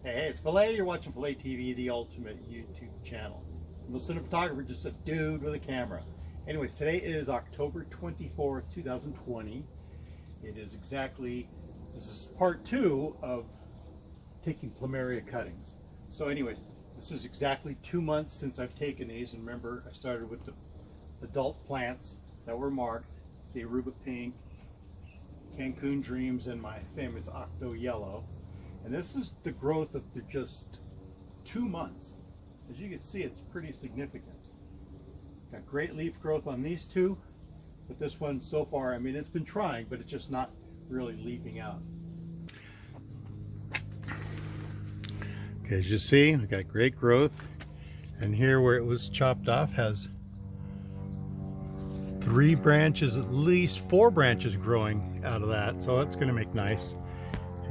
Hey, it's Phila. You're watching Phila TV, the ultimate YouTube channel. I'm a cinematographer, just a dude with a camera. Anyways, today is October 24th, 2020. It is this is part 2 of taking Plumeria cuttings. So anyways, this is exactly 2 months since I've taken these. And remember, I started with the adult plants that were marked. It's the Aruba Pink, Cancun Dreams, and my famous Octo Yellow. And this is the growth of just 2 months. As you can see, it's pretty significant. Got great leaf growth on these two, but this one so far, I mean, it's been trying, but it's just not really leafing out. Okay, as you see, we got great growth. And here where it was chopped off has 3 branches, at least 4 branches growing out of that. So that's gonna make nice.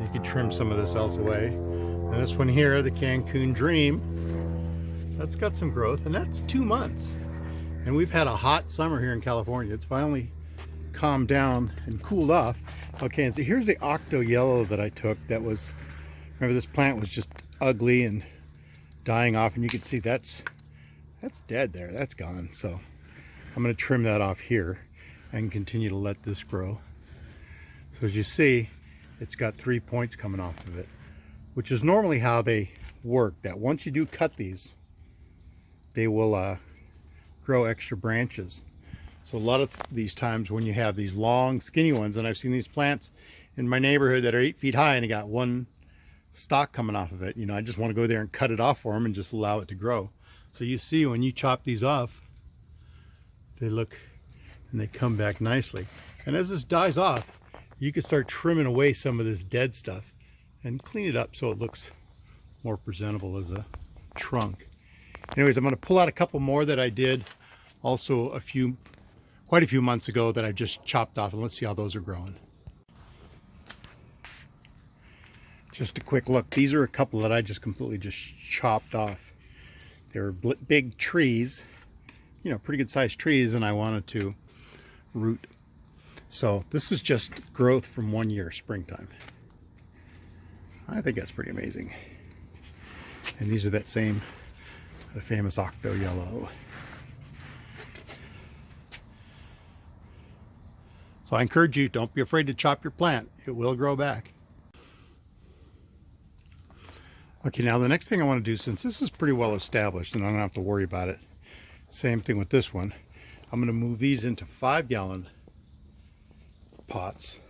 You can trim some of this else away. And this one here, the Cancun Dream, that's got some growth, and that's 2 months. And we've had a hot summer here in California. It's finally calmed down and cooled off. Okay, and so here's the Octo Yellow that I took. That was, remember, this plant was just ugly and dying off, and you can see that's dead there. That's gone. So I'm going to trim that off here and continue to let this grow. So as you see, it's got 3 points coming off of it, which is normally how they work. That once you do cut these, they will grow extra branches. So a lot of these times when you have these long skinny ones, and I've seen these plants in my neighborhood that are 8 feet high and they got 1 stalk coming off of it, you know, I just want to go there and cut it off for them and just allow it to grow. So you see when you chop these off, they look and they come back nicely. And as this dies off, you can start trimming away some of this dead stuff and clean it up so it looks more presentable as a trunk. Anyways, I'm going to pull out a couple more that I did also quite a few months ago that I just chopped off, and let's see how those are growing. Just a quick look. These are a couple that I just completely chopped off. They were big trees, you know, pretty good sized trees, and I wanted to root. So this is just growth from 1 year, springtime. I think that's pretty amazing. And these are the famous Octo Yellow. So I encourage you, don't be afraid to chop your plant. It will grow back. Okay, now the next thing I want to do, since this is pretty well established and I don't have to worry about it, same thing with this one, I'm going to move these into 5-gallon pots,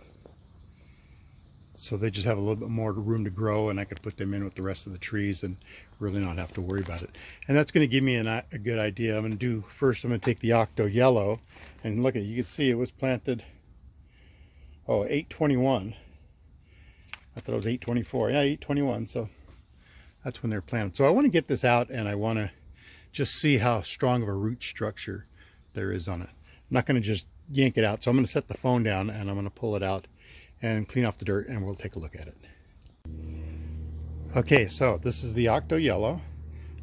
so they just have a little bit more room to grow, and I could put them in with the rest of the trees and really not have to worry about it. And that's going to give me a good idea. I'm going to do, first I'm going to take the Octo Yellow, and look at, you can see it was planted 8/21. I thought it was 8/24. Yeah, 8/21. So that's when they're planted. So I want to get this out, and I want to just see how strong of a root structure there is on it. I'm not going to just yank it out, so I'm going to set the phone down and I'm going to pull it out and clean off the dirt, and we'll take a look at it. Okay, so this is the Octo Yellow.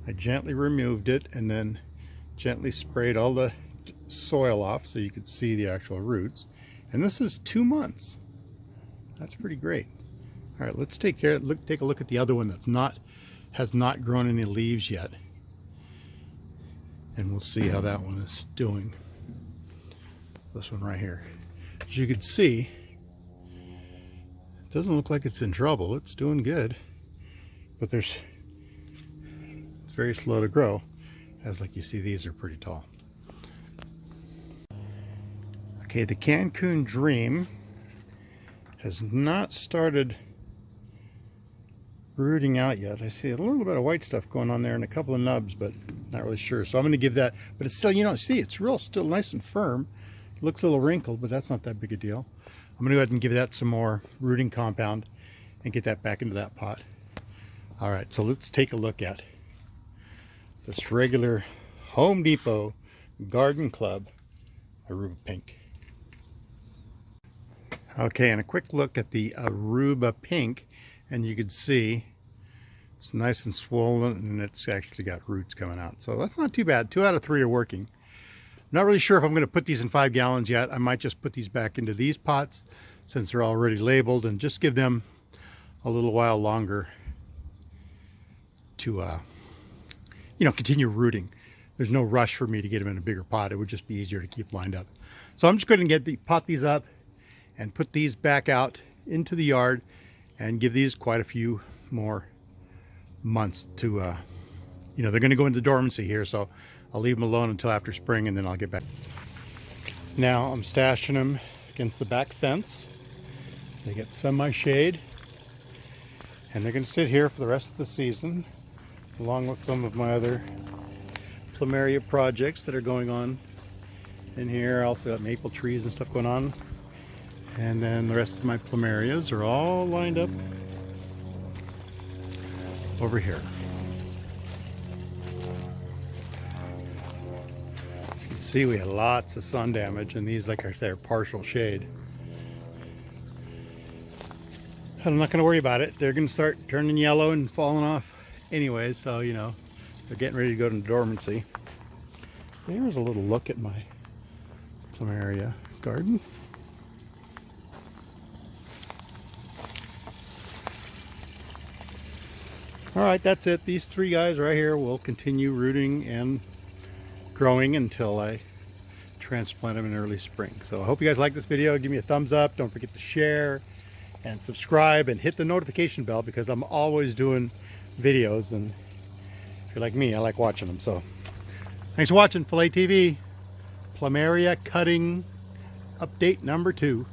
I gently removed it and then gently sprayed all the soil off so you could see the actual roots. And this is 2 months. That's pretty great. All right, let's take a look at the other one has not grown any leaves yet, and we'll see how that one is doing. This one right here. As you can see, it doesn't look like it's in trouble. It's doing good, but it's very slow to grow, as like you see, these are pretty tall. Okay, the Cancun Dream has not started rooting out yet. I see a little bit of white stuff going on there and a couple of nubs, but not really sure. So I'm going to give that, but it's still, you know, see, it's still nice and firm. It looks a little wrinkled, but that's not that big a deal. I'm going to go ahead and give that some more rooting compound and get that back into that pot. All right, so let's take a look at this regular Home Depot Garden Club Aruba Pink. Okay, and a quick look at the Aruba Pink, and you can see it's nice and swollen, and it's actually got roots coming out. So that's not too bad. 2 out of 3 are working. Not really sure if I'm going to put these in 5 gallons yet. I might just put these back into these pots since they're already labeled, and just give them a little while longer you know, continue rooting. There's no rush for me to get them in a bigger pot. It would just be easier to keep lined up. So I'm just going to pot these up and put these back out into the yard and give these quite a few more months to, you know, they're going to go into dormancy here. So I'll leave them alone until after spring, and then I'll get back. Now I'm stashing them against the back fence. They get semi-shade, and they're going to sit here for the rest of the season, along with some of my other Plumeria projects that are going on in here. I also got maple trees and stuff going on, and then the rest of my Plumerias are all lined up over here. As you can see, we had lots of sun damage, and these, like I said, are partial shade. I'm not going to worry about it. They're going to start turning yellow and falling off anyway, so you know, they're getting ready to go into dormancy. There's a little look at my Plumeria garden. Alright, that's it. These three guys right here will continue rooting and growing until I transplant them in early spring. So I hope you guys like this video. Give me a thumbs up. Don't forget to share and subscribe and hit the notification bell, because I'm always doing videos, and if you're like me, I like watching them. So thanks for watching Phila TV Plumeria cutting update number 2.